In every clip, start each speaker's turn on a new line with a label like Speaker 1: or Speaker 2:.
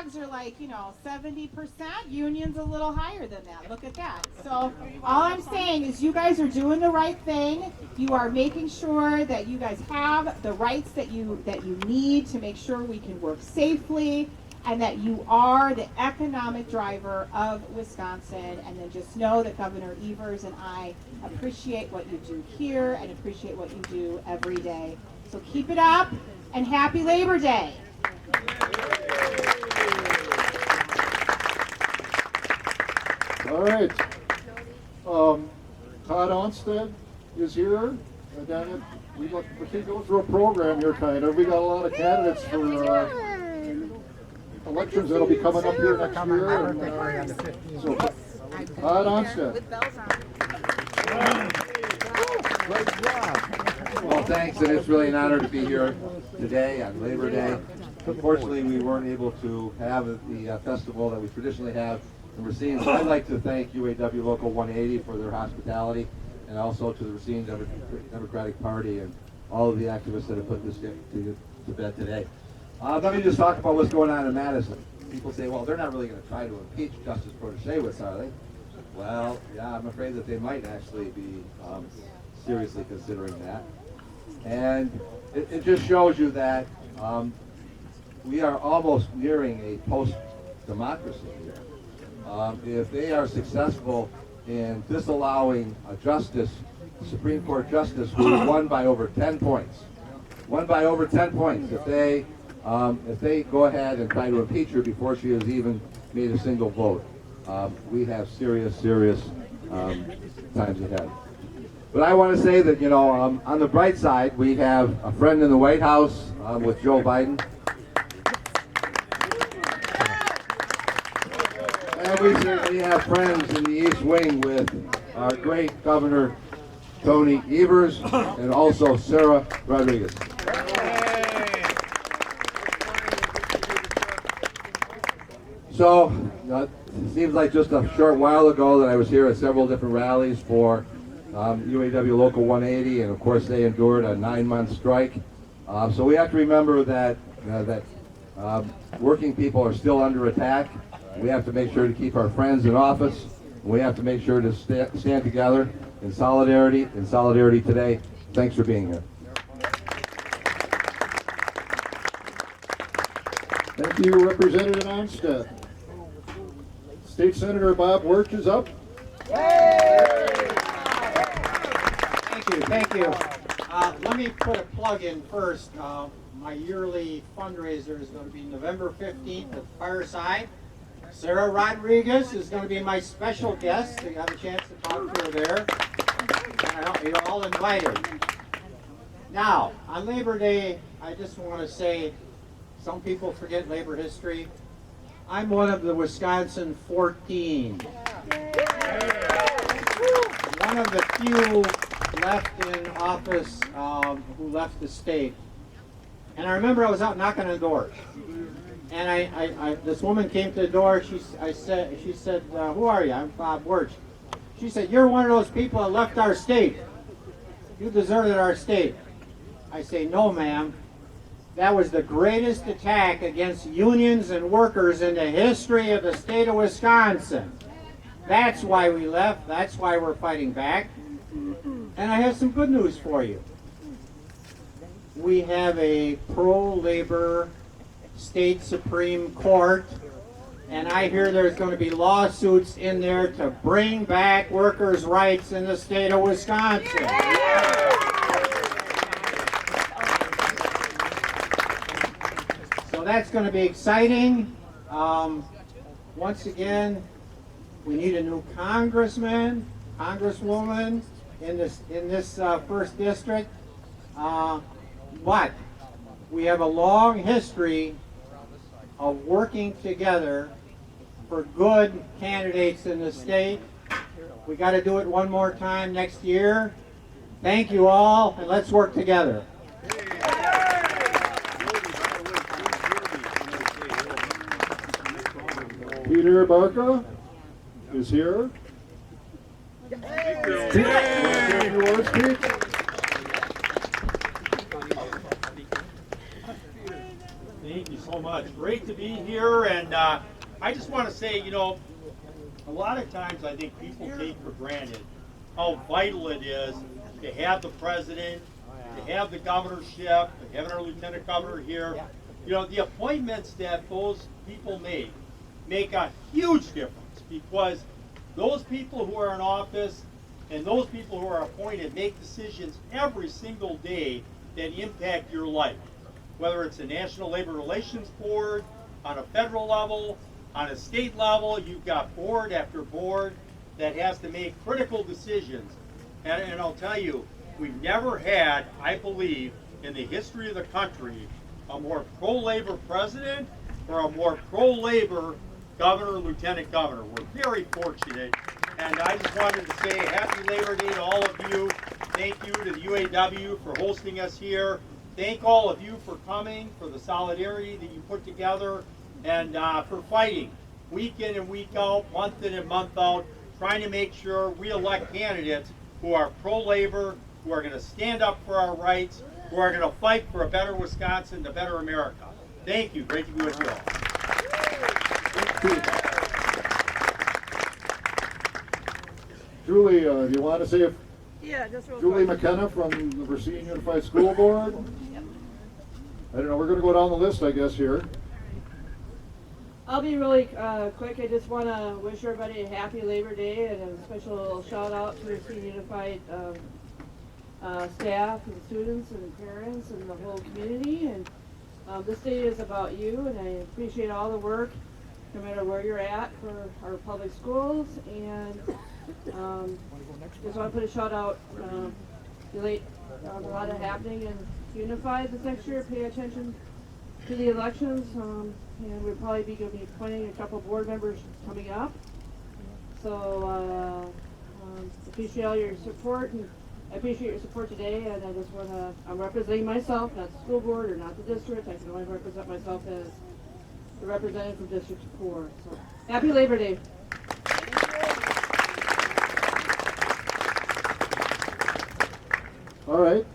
Speaker 1: dogs are like, 70%. Union's a little higher than that. Look at that. So all I'm saying is you guys are doing the right thing. You are making sure that you guys have the rights that you need to make sure we can work safely, and that you are the economic driver of Wisconsin. And then just know that Governor Evers and I appreciate what you do here and appreciate what you do every day. So keep it up, and happy Labor Day.
Speaker 2: All right. Todd Onstead is here. Again, we can go through a program here, kind of. We got a lot of candidates for elections that'll be coming up here next year. So, Todd Onstead.
Speaker 3: Well, thanks, and it's really an honor to be here today on Labor Day. Unfortunately, we weren't able to have the festival that we traditionally have in Racine. So I'd like to thank UAW Local 180 for their hospitality, and also to the Racine Democratic Party and all of the activists that have put this to bed today. Let me just talk about what's going on in Madison. People say, well, they're not really going to try to impeach Justice Protasiewicz, are they? Well, yeah, I'm afraid that they might actually be seriously considering that. And it just shows you that we are almost nearing a post-democracy here. If they are successful in disallowing a justice, Supreme Court justice, who won by over 10 points, if they go ahead and try to impeach her before she has even made a single vote, we have serious times ahead. But I want to say that, on the bright side, we have a friend in the White House with Joe Biden. And we certainly have friends in the East Wing with our great Governor Tony Evers and also Sarah Rodriguez. So, it seems like just a short while ago that I was here at several different rallies for UAW Local 180, and of course they endured a 9-month strike. So we have to remember that working people are still under attack. We have to make sure to keep our friends in office. We have to make sure to stand together in solidarity today. Thanks for being here.
Speaker 2: Thank you, Representative Onstead. State Senator Bob Wirch is up.
Speaker 4: Thank you. Let me put a plug in first. My yearly fundraiser is going to be November 15th at Fireside. Sarah Rodriguez is going to be my special guest, so you have a chance to talk to her there. You're all invited. Now, on Labor Day, I just want to say, some people forget labor history. I'm one of the Wisconsin 14. One of the few left in office who left the state. And I remember I was out knocking on doors. And this woman came to the door. She said, who are you? I'm Bob Wirch. She said, you're one of those people that left our state. You deserted our state. I say, no, ma'am. That was the greatest attack against unions and workers in the history of the state of Wisconsin. That's why we left. That's why we're fighting back. And I have some good news for you. We have a pro-labor state Supreme Court, and I hear there's going to be lawsuits in there to bring back workers' rights in the state of Wisconsin. So that's going to be exciting. Once again, we need a new congressman, congresswoman in this first district. But we have a long history of working together for good candidates in the state. We got to do it one more time next year. Thank you all, and let's work together.
Speaker 2: Peter Barca is here.
Speaker 5: Thank you, so much. Great to be here, and I just want to say, you know, a lot of times I think people take for granted how vital it is to have the president, to have the governorship, to have our lieutenant governor here. You know, the appointments that those people make a huge difference, because those people who are in office and those people who are appointed make decisions every single day that impact your life. Whether it's a National Labor Relations Board, on a federal level, on a state level, you've got board after board that has to make critical decisions. And I'll tell you, we've never had, I believe, in the history of the country, a more pro-labor president or a more pro-labor governor, lieutenant governor. We're very fortunate. And I just wanted to say happy Labor Day to all of you. Thank you to the UAW for hosting us here. Thank all of you for coming, for the solidarity that you put together, and for fighting week in and week out, month in and month out, trying to make sure we elect candidates who are pro-labor, who are going to stand up for our rights, who are going to fight for a better Wisconsin, a better America. Thank you. Great to be with you all.
Speaker 2: Julie, do you want to say if
Speaker 6: Yeah, just real
Speaker 2: Julie
Speaker 6: quick.
Speaker 2: McKenna from the Racine Unified School Board? I don't know, we're going to go down the list, I guess, here.
Speaker 6: I'll be really quick. I just want to wish everybody a happy Labor Day and a special shout out to Racine Unified staff and students and parents and the whole community. And this day is about you, and I appreciate all the work, no matter where you're at, for our public schools. And just want to put a shout out. A lot of happening in Unified this next year. Pay attention to the elections, and we'll probably be going to be appointing a couple board members coming up. So appreciate all your support, and I appreciate your support today. And I just want to, I'm representing myself, not the school board or not the district. I can only represent myself as the representative from District 4. So happy Labor Day.
Speaker 2: All right.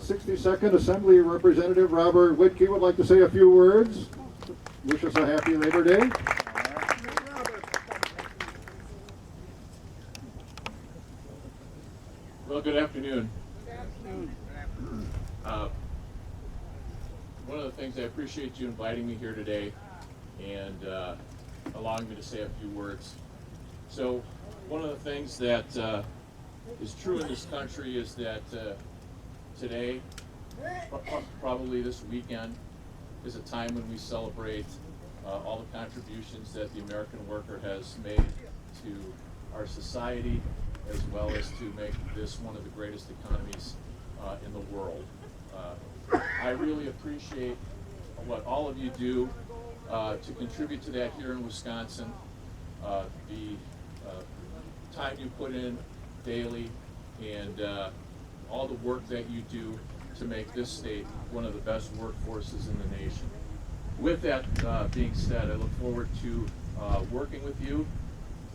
Speaker 2: 62nd Assembly Representative Robert Whitkey would like to say a few words. Wish us a happy Labor Day.
Speaker 7: Well, good afternoon. One of the things I appreciate you inviting me here today and allowing me to say a few words. So, one of the things that is true in this country is that today, probably this weekend, is a time when we celebrate all the contributions that the American worker has made to our society, as well as to make this one of the greatest economies in the world. I really appreciate what all of you do to contribute to that here in Wisconsin. The time you put in daily, and all the work that you do to make this state one of the best workforces in the nation. With that being said, I look forward to working with you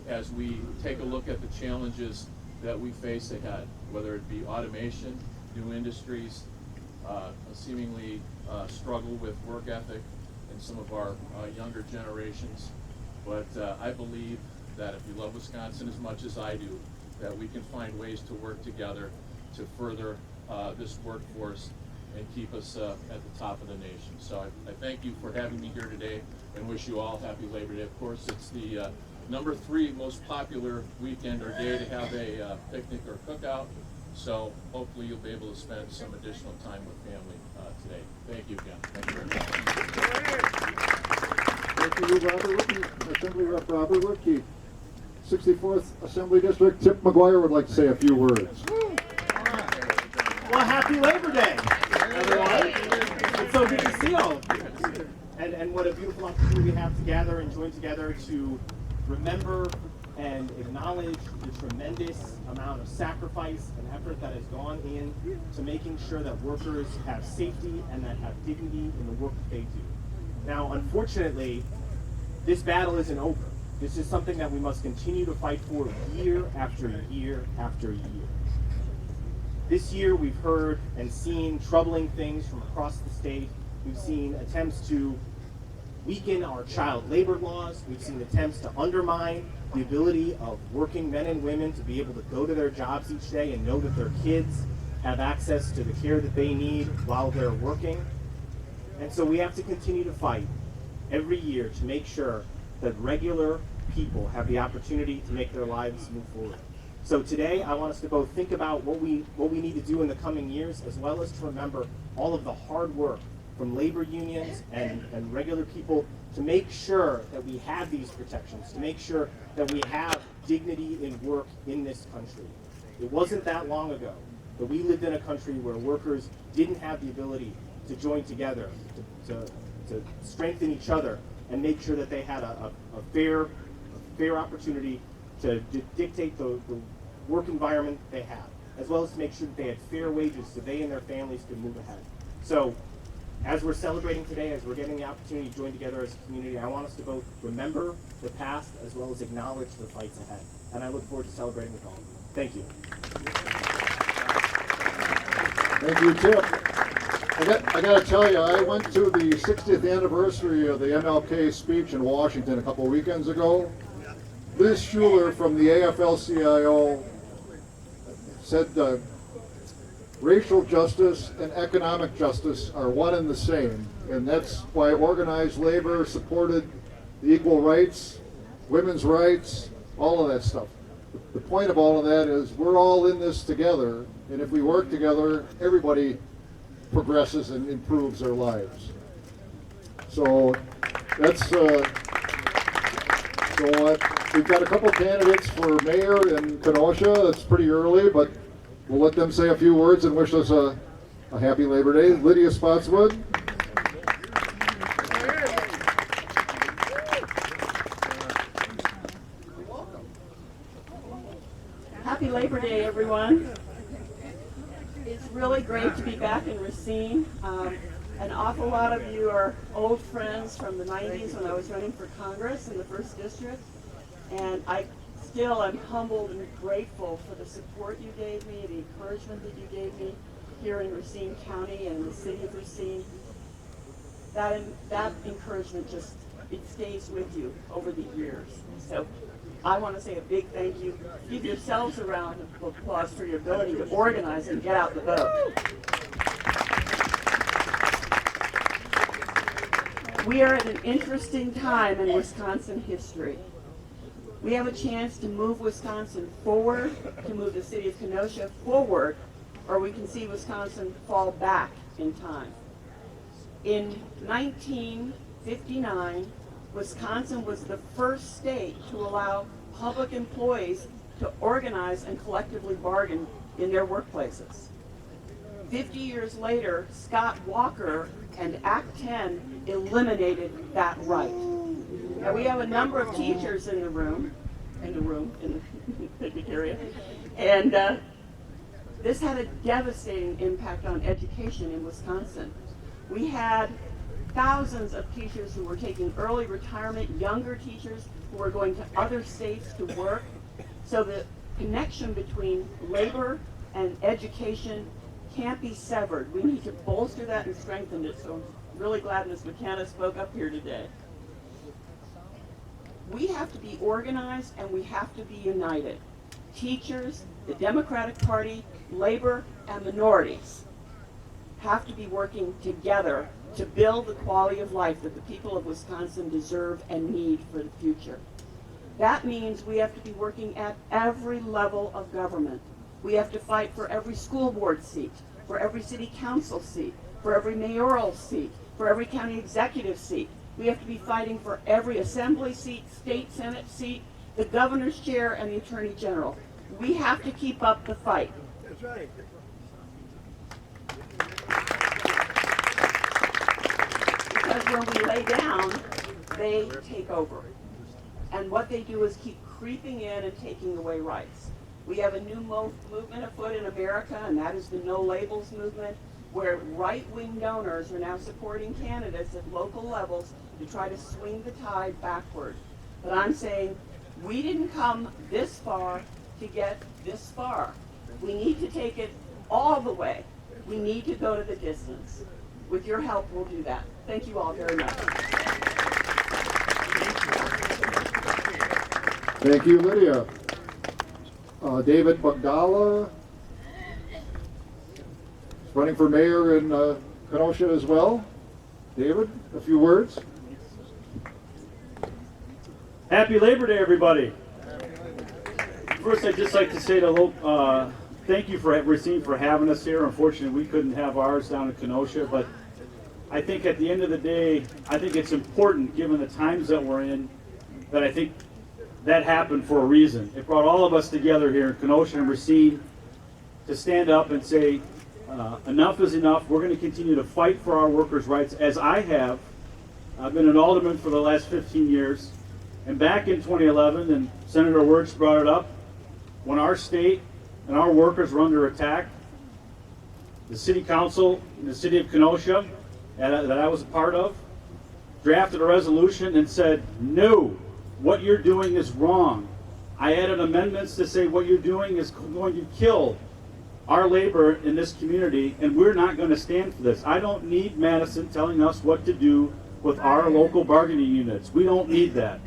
Speaker 7: as we take a look at the challenges that we face ahead, whether it be automation, new industries, a seemingly struggle with work ethic in some of our younger generations. But I believe that if you love Wisconsin as much as I do, that we can find ways to work together to further this workforce and keep us at the top of the nation. So I thank you for having me here today and wish you all happy Labor Day. Of course, it's the number 3 most popular weekend or day to have a picnic or cookout. So hopefully you'll be able to spend some additional time with family today. Thank you again. Thank you very much.
Speaker 2: Thank you, Robert Whitkey, Assembly Rep Robert Whitkey. 64th Assembly District, Tip McGuire would like to say a few words.
Speaker 8: Well, happy Labor Day, everyone. It's so good to see all of you. And what a beautiful opportunity we have to gather and join together to remember and acknowledge the tremendous amount of sacrifice and effort that has gone in to making sure that workers have safety and that have dignity in the work that they do. Now, unfortunately, this battle isn't over. This is something that we must continue to fight for year after year after year. This year we've heard and seen troubling things from across the state. We've seen attempts to weaken our child labor laws. We've seen attempts to undermine the ability of working men and women to be able to go to their jobs each day and know that their kids have access to the care that they need while they're working. And so we have to continue to fight every year to make sure that regular people have the opportunity to make their lives move forward. So today, I want us to both think about what we need to do in the coming years, as well as to remember all of the hard work from labor unions and regular people to make sure that we have these protections, to make sure that we have dignity in work in this country. It wasn't that long ago that we lived in a country where workers didn't have the ability to join together, to strengthen each other, and make sure that they had a fair opportunity to dictate the work environment they have, as well as to make sure that they had fair wages so they and their families could move ahead. So, as we're celebrating today, as we're getting the opportunity to join together as a community, I want us to both remember the past as well as acknowledge the fights ahead. And I look forward to celebrating with all of you. Thank you.
Speaker 2: Thank you, Tip. I got to tell you, I went to the 60th anniversary of the MLK speech in Washington a couple weekends ago. Liz Schuler from the AFL-CIO said racial justice and economic justice are one and the same, and that's why organized labor supported the equal rights, women's rights, all of that stuff. The point of all of that is we're all in this together, and if we work together, everybody progresses and improves their lives. So that's we've got a couple candidates for mayor in Kenosha. It's pretty early, but we'll let them say a few words and wish us a happy Labor Day. Lydia Spotswood.
Speaker 9: Happy Labor Day, everyone. It's really great to be back in Racine. An awful lot of you are old friends from the 90s when I was running for Congress in the 1st District. And I still am humbled and grateful for the support you gave me, the encouragement that you gave me here in Racine County and the city of Racine. That encouragement just, it stays with you over the years. So I want to say a big thank you. Give yourselves a round of applause for your ability to organize and get out the vote. We are at an interesting time in Wisconsin history. We have a chance to move Wisconsin forward, to move the city of Kenosha forward, or we can see Wisconsin fall back in time. In 1959, Wisconsin was the first state to allow public employees to organize and collectively bargain in their workplaces. 50 years later, Scott Walker and Act 10 eliminated that right. Now we have a number of teachers in the picnic area, and this had a devastating impact on education in Wisconsin. We had thousands of teachers who were taking early retirement, younger teachers who were going to other states to work. So the connection between labor and education can't be severed. We need to bolster that and strengthen it. So I'm really glad Ms. McKenna spoke up here today. We have to be organized and we have to be united. Teachers, the Democratic Party, labor, and minorities have to be working together to build the quality of life that the people of Wisconsin deserve and need for the future. That means we have to be working at every level of government. We have to fight for every school board seat, for every city council seat, for every mayoral seat, for every county executive seat. We have to be fighting for every assembly seat, state senate seat, the governor's chair, and the attorney general. We have to keep up the fight. That's right. Because when we lay down, they take over. And what they do is keep creeping in and taking away rights. We have a new movement afoot in America, and that is the No Labels movement, where right-wing donors are now supporting candidates at local levels to try to swing the tide backward. But I'm saying we didn't come this far to get this far. We need to take it all the way. We need to go to the distance. With your help, we'll do that. Thank you all very much.
Speaker 2: Thank you, Lydia. David Bagdala, running for mayor in Kenosha as well. David, a few words.
Speaker 10: Happy Labor Day, everybody. First, I'd just like to say thank you for Racine for having us here. Unfortunately, we couldn't have ours down in Kenosha, but I think at the end of the day, I think it's important, given the times that we're in, that I think that happened for a reason. It brought all of us together here in Kenosha and Racine to stand up and say, enough is enough. We're going to continue to fight for our workers' rights, as I have. I've been an alderman for the last 15 years. And back in 2011, and Senator Wirtz brought it up, when our state and our workers were under attack, the city council in the city of Kenosha, that I was a part of, drafted a resolution and said, no, what you're doing is wrong. I added amendments to say what you're doing is going to kill our labor in this community, and we're not going to stand for this. I don't need Madison telling us what to do with our local bargaining units. We don't need that.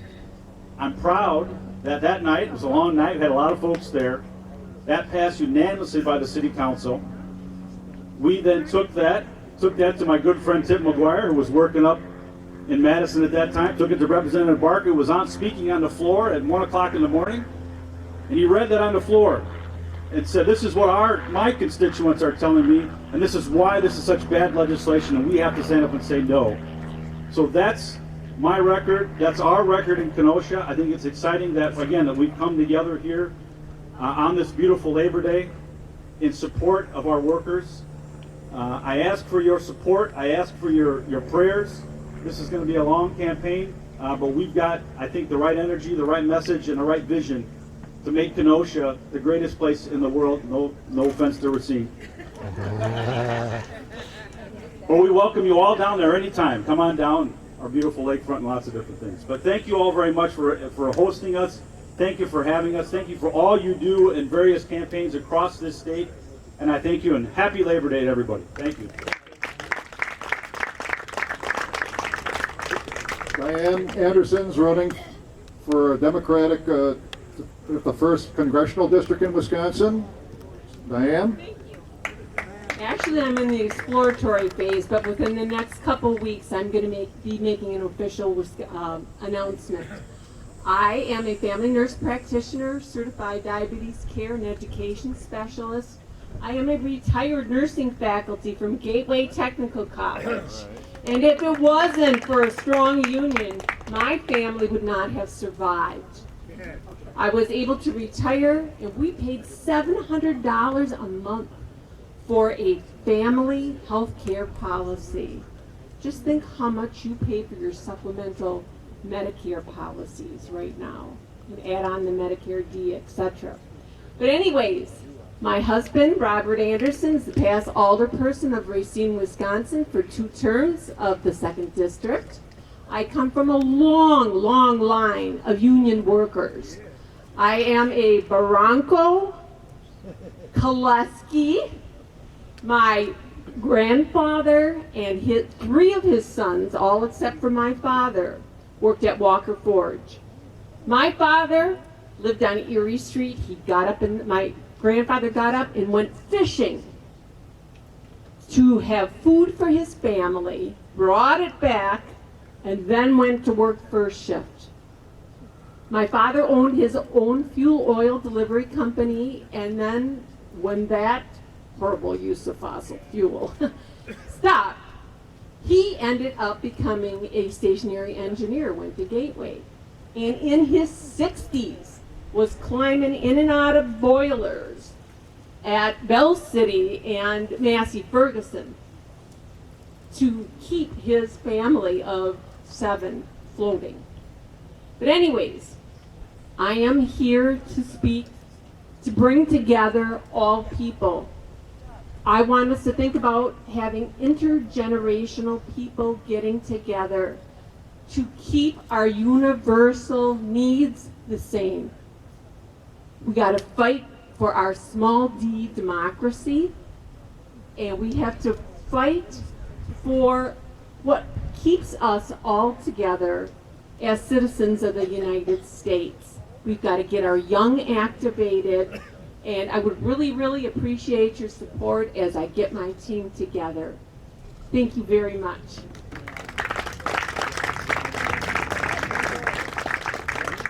Speaker 10: I'm proud that that night, it was a long night, we had a lot of folks there, that passed unanimously by the city council. We then took that to my good friend Tim McGuire, who was working up in Madison at that time, took it to Representative Barker, who was speaking on the floor at 1 o'clock in the morning, and he read that on the floor and said, this is what my constituents are telling me, and this is why this is such bad legislation, and we have to stand up and say no. So that's my record, that's our record in Kenosha. I think it's exciting that, again, that we've come together here on this beautiful Labor Day in support of our workers. I ask for your support, I ask for your prayers. This is going to be a long campaign, but we've got, I think, the right energy, the right message, and the right vision to make Kenosha the greatest place in the world. No offense to Racine. But we welcome you all down there anytime. Come on down, our beautiful lakefront and lots of different things. But thank you all very much for hosting us. Thank you for having us. Thank you for all you do in various campaigns across this state. And I thank you, and happy Labor Day to everybody. Thank you.
Speaker 2: Diane Anderson's running for Democratic, the 1st Congressional District in Wisconsin. Diane?
Speaker 11: Actually, I'm in the exploratory phase, but within the next couple weeks, I'm going to be making an official announcement. I am a family nurse practitioner, certified diabetes care and education specialist. I am a retired nursing faculty from Gateway Technical College. And if it wasn't for a strong union, my family would not have survived. I was able to retire, and we paid $700 a month for a family health care policy. Just think how much you pay for your supplemental Medicare policies right now. And add on the Medicare D, etc. But anyways, my husband, Robert Anderson, is the past alderperson of Racine, Wisconsin for 2 terms of the 2nd District. I come from a long, long line of union workers. I am a Barranco, Koleski. My grandfather and 3 of his sons, all except for my father, worked at Walker Forge. My father lived on Erie Street. My grandfather got up and went fishing to have food for his family, brought it back, and then went to work first shift. My father owned his own fuel oil delivery company, and then when that horrible use of fossil fuel stopped, he ended up becoming a stationary engineer, went to Gateway, and in his 60s was climbing in and out of boilers at Bell City and Massey Ferguson to keep his family of 7 floating. But anyways, I am here to speak, to bring together all people. I want us to think about having intergenerational people getting together to keep our universal needs the same. We got to fight for our small d democracy, and we have to fight for what keeps us all together as citizens of the United States. We've got to get our young activated. And I would really, really appreciate your support as I get my team together. Thank you very much.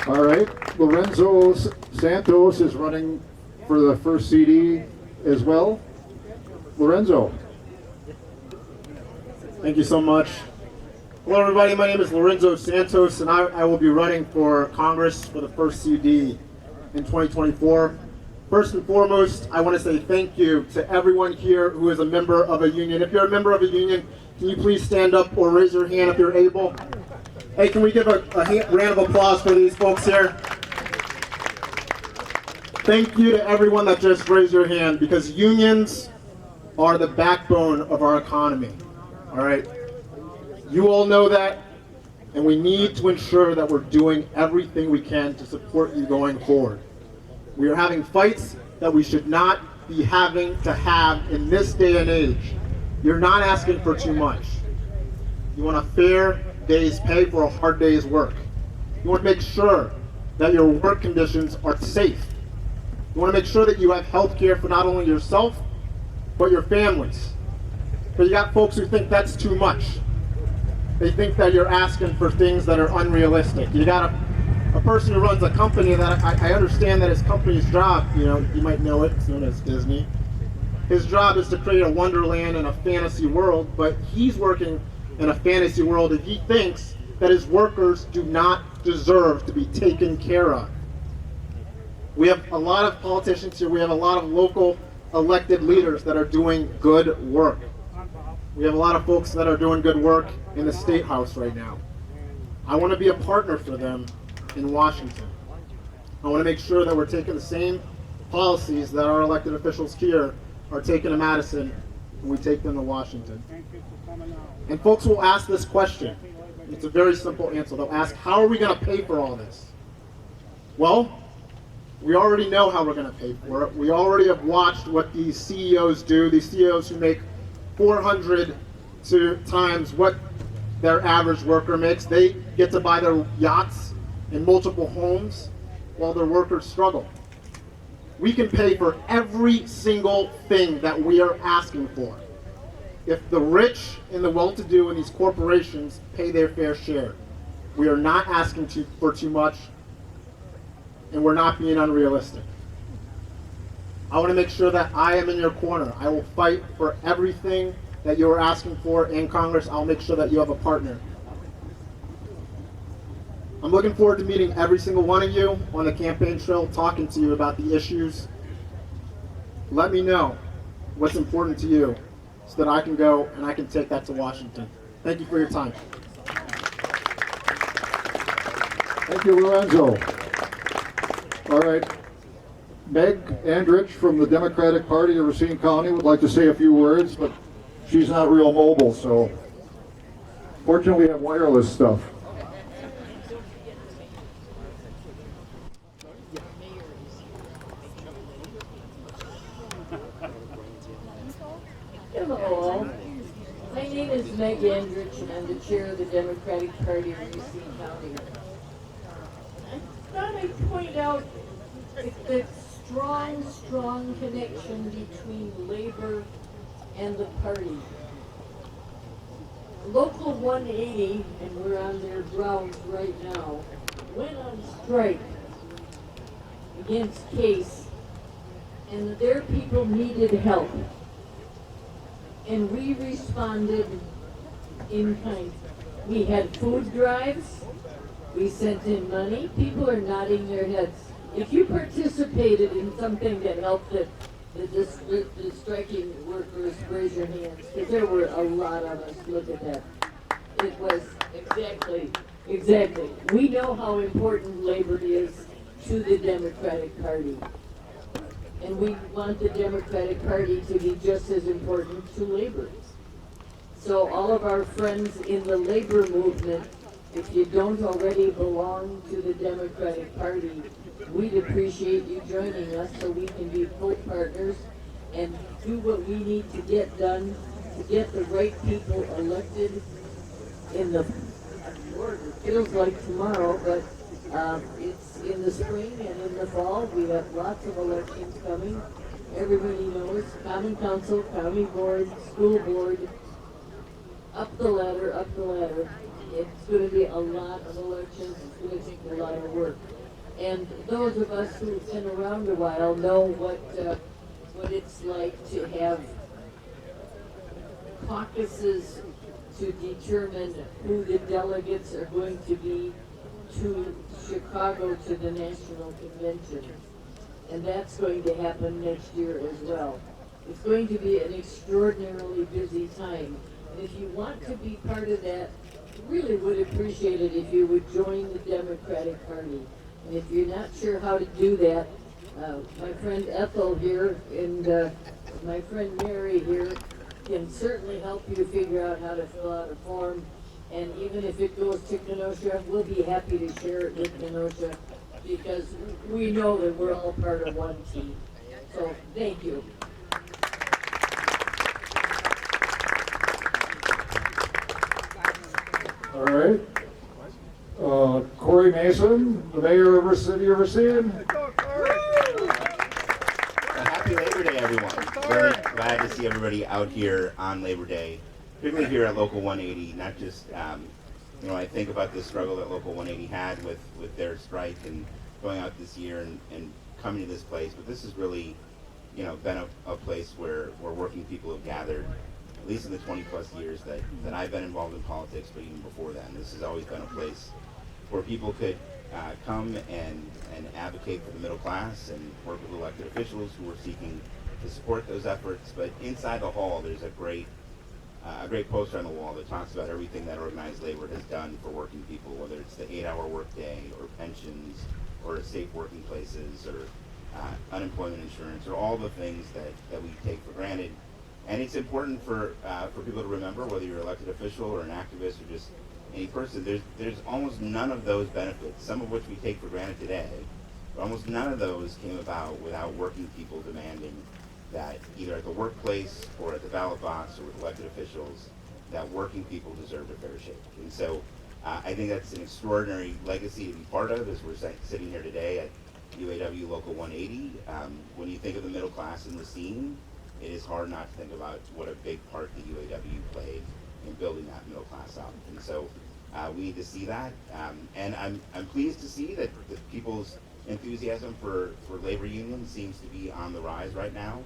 Speaker 2: All right, Lorenzo Santos is running for the first CD as well. Lorenzo.
Speaker 8: Thank you so much. Hello everybody, my name is Lorenzo Santos and I will be running for Congress for the first CD in 2024. First and foremost, I want to say thank you to everyone here who is a member of a union. If you're a member of a union, can you please stand up or raise your hand if you're able? Hey, can we give a round of applause for these folks here? Thank you to everyone that just raised your hand, because unions are the backbone of our economy. All right? You all know that, and we need to ensure that we're doing everything we can to support you going forward. We are having fights that we should not be having to have in this day and age. You're not asking for too much. You want a fair day's pay for a hard day's work. You want to make sure that your work conditions are safe. You want to make sure that you have health care for not only yourself, but your families. But you got folks who think that's too much. They think that you're asking for things that are unrealistic. You got a person who runs a company that I understand that his company's job, you might know it, it's known as Disney. His job is to create a wonderland and a fantasy world, but he's working in a fantasy world and he thinks that his workers do not deserve to be taken care of. We have a lot of politicians here, we have a lot of local elected leaders that are doing good work. We have a lot of folks that are doing good work in the State House right now. I want to be a partner for them in Washington. I want to make sure that we're taking the same policies that our elected officials here are taking to Madison, and we take them to Washington. And folks will ask this question. It's a very simple answer. They'll ask, how are we going to pay for all this? Well, we already know how we're going to pay for it. We already have watched what these CEOs do, these CEOs who make 400 times what their average worker makes. They get to buy their yachts and multiple homes while their workers struggle. We can pay for every single thing that we are asking for if the rich and the well-to-do in these corporations pay their fair share. We are not asking for too much, and we're not being unrealistic. I want to make sure that I am in your corner. I will fight for everything that you're asking for in Congress. I'll make sure that you have a partner. I'm looking forward to meeting every single one of you on the campaign trail, talking to you about the issues. Let me know what's important to you so that I can go and I can take that to Washington. Thank you for your time.
Speaker 2: Thank you, Lorenzo. All right. Meg Andrich from the Democratic Party of Racine County would like to say a few words, but she's not real mobile, so fortunately we have wireless stuff.
Speaker 12: Hello, my name is Meg Andrich and I'm the chair of the Democratic Party of Racine County. I thought I'd point out the strong connection between labor and the party. Local 180, and we're on their grounds right now, went on strike against Case, and their people needed help. And we responded in kind. We had food drives, we sent in money. People are nodding their heads. If you participated in something that helped the striking workers, raise your hands, because there were a lot of us. Look at that. It was exactly. We know how important labor is to the Democratic Party. And we want the Democratic Party to be just as important to labor. So all of our friends in the labor movement, if you don't already belong to the Democratic Party, we'd appreciate you joining us so we can be full partners and do what we need to get done to get the right people elected in the, Lord, it feels like tomorrow, but It's in the spring and in the fall. We have lots of elections coming. Everybody knows Common Council, County Board, School Board, up the ladder, up the ladder. It's going to be a lot of elections. It's going to take a lot of work. And those of us who've been around a while know what it's like to have caucuses to determine who the delegates are going to be to Chicago to the National Convention. And that's going to happen next year as well. It's going to be an extraordinarily busy time. And if you want to be part of that, really would appreciate it if you would join the Democratic Party. And if you're not sure how to do that, my friend Ethel here and my friend Mary here can certainly help you figure out how to fill out a form. And even if it goes to Kenosha, we'll be happy to share it with Kenosha because we know that we're all part of one team. So thank you.
Speaker 2: All right. Corey Mason, the mayor of the city of Racine.
Speaker 13: Happy Labor Day, everyone. Very glad to see everybody out here on Labor Day, particularly here at Local 180. Not just, I think about the struggle that Local 180 had with their strike and going out this year and coming to this place, but this has really, been a place where working people have gathered, at least in the 20 plus years that I've been involved in politics, but even before then. This has always been a place where people could come and advocate for the middle class and work with elected officials who are seeking to support those efforts. But inside the hall, there's a great poster on the wall that talks about everything that organized labor has done for working people, whether it's the 8-hour workday or pensions or safe working places or unemployment insurance or all the things that we take for granted. And it's important for people to remember, whether you're an elected official or an activist or just any person, there's almost none of those benefits, some of which we take for granted today, but almost none of those came about without working people demanding that either at the workplace or at the ballot box or with elected officials, that working people deserve a fair shake. And so I think that's an extraordinary legacy to be part of as we're sitting here today at UAW Local 180. When you think of the middle class in Racine, it is hard not to think about what a big part the UAW played in building that middle class up. And so we need to see that. And I'm pleased to see that people's enthusiasm for labor unions seems to be on the rise right now.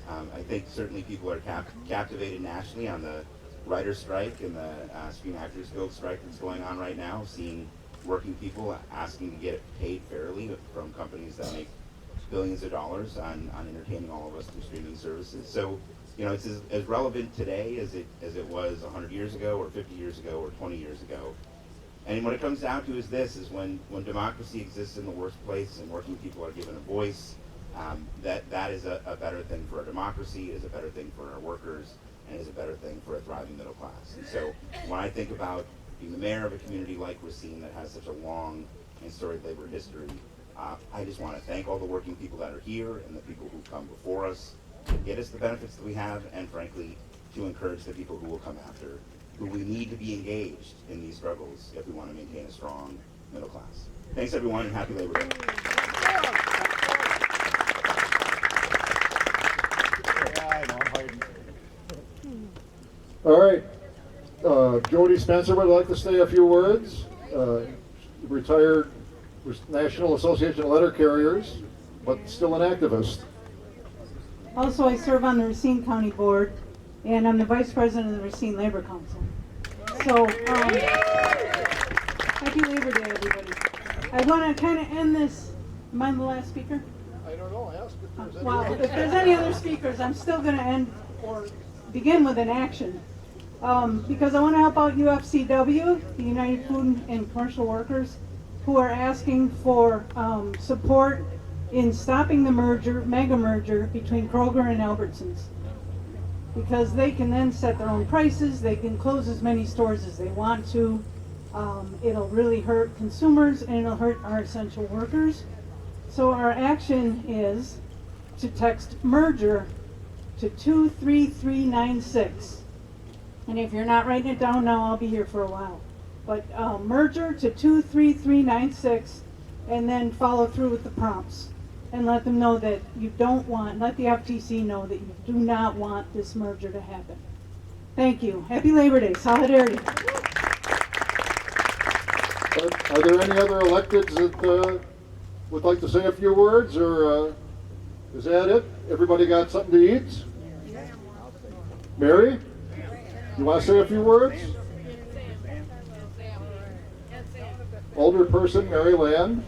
Speaker 13: I think certainly people are captivated nationally on the writer's strike and the Screen Actors Guild strike that's going on right now, seeing working people asking to get paid fairly from companies that make billions of dollars on entertaining all of us through streaming services. So, it's as relevant today as it was 100 years ago or 50 years ago or 20 years ago. And what it comes down to is this, is when democracy exists in the worst place and working people are given a voice, that is a better thing for our democracy, is a better thing for our workers, and is a better thing for a thriving middle class. And so when I think about being the mayor of a community like Racine that has such a long and storied labor history, I just want to thank all the working people that are here and the people who come before us to get us the benefits that we have, and frankly, to encourage the people who will come after, who we need to be engaged in these struggles if we want to maintain a strong middle class. Thanks everyone, and happy Labor Day.
Speaker 2: All right. Jody Spencer would like to say a few words. Retired National Association of Letter Carriers, but still an activist.
Speaker 14: Also, I serve on the Racine County Board, and I'm the Vice President of the Racine Labor Council. So, happy Labor Day, everybody. I want to kind of end this. Am I the last speaker?
Speaker 2: I don't know. Ask if there's any.
Speaker 14: Well, if there's any other speakers, I'm still going to end or begin with an action. Because I want to help out UFCW, the United Food and Commercial Workers, who are asking for support in stopping the mega merger between Kroger and Albertsons. Because they can then set their own prices, they can close as many stores as they want to. It'll really hurt consumers and it'll hurt our essential workers. So our action is to text merger to 23396. And if you're not writing it down now, I'll be here for a while. But merger to 23396, and then follow through with the prompts. And let them know that you don't want, let the FTC know that you do not want this merger to happen. Thank you. Happy Labor Day. Solidarity.
Speaker 2: Are there any other electeds that would like to say a few words, or is that it? Everybody got something to eat? Mary, you want to say a few words? Older person, Mary Land.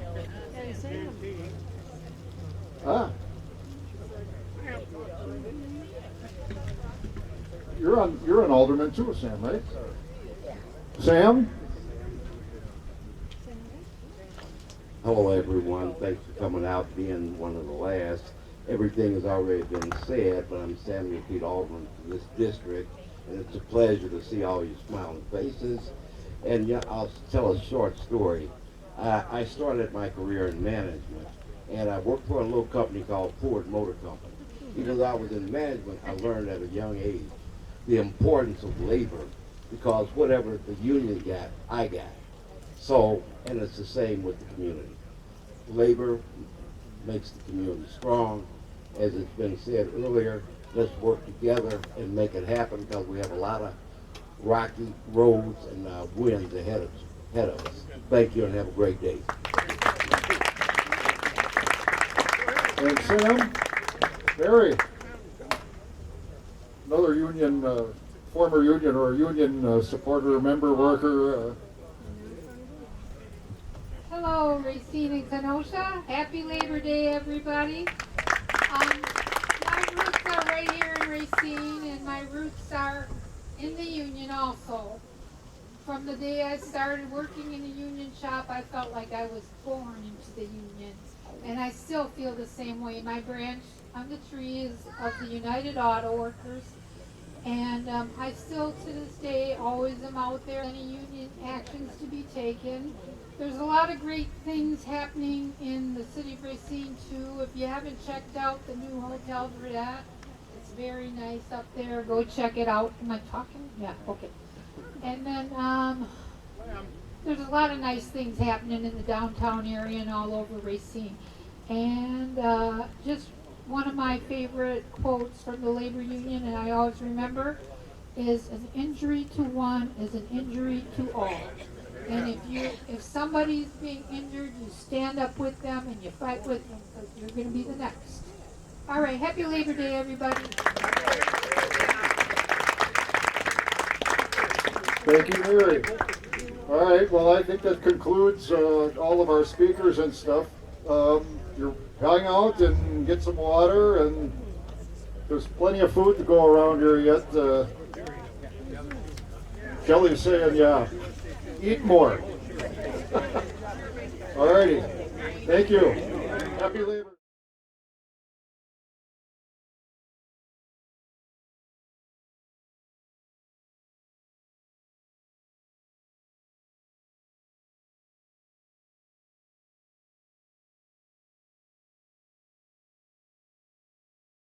Speaker 2: Ah. You're an alderman too, Sam, right? Sam?
Speaker 15: Hello everyone, thanks for coming out, being one of the last. Everything has already been said, but I'm Samuel Pete Alderman from this district, and it's a pleasure to see all your smiling faces. And yeah, I'll tell a short story. I started my career in management, and I worked for a little company called Ford Motor Company. Even though I was in management, I learned at a young age the importance of labor, because whatever the union got, I got. So, and it's the same with the community. Labor makes the community strong. As it's been said earlier, let's work together and make it happen, because we have a lot of rocky roads and winds ahead of us. Thank you and have a great day.
Speaker 2: And Sam? Mary? Another union, former union or union supporter, member, worker.
Speaker 16: Hello, Racine and Kenosha. Happy Labor Day, everybody. My roots are right here in Racine, and my roots are in the union also. From the day I started working in the union shop, I felt like I was born into the union. And I still feel the same way. My branch on the tree is of the United Auto Workers. And I still, to this day, always am out there. Any union actions to be taken. There's a lot of great things happening in the city of Racine, too. If you haven't checked out the new Hotel Drat, it's very nice up there. Go check it out. Am I talking? Yeah, okay. And then there's a lot of nice things happening in the downtown area and all over Racine. And just one of my favorite quotes from the labor union, and I always remember, is an injury to one is an injury to all. And if somebody's being injured, you stand up with them and you fight with them, because you're going to be the next. All right, happy Labor Day, everybody.
Speaker 2: Thank you, Mary. All right, well, I think that concludes all of our speakers and stuff. You hang out and get some water, and there's plenty of food to go around here yet. Kelly's saying, yeah, eat more. All righty, thank you. Happy Labor.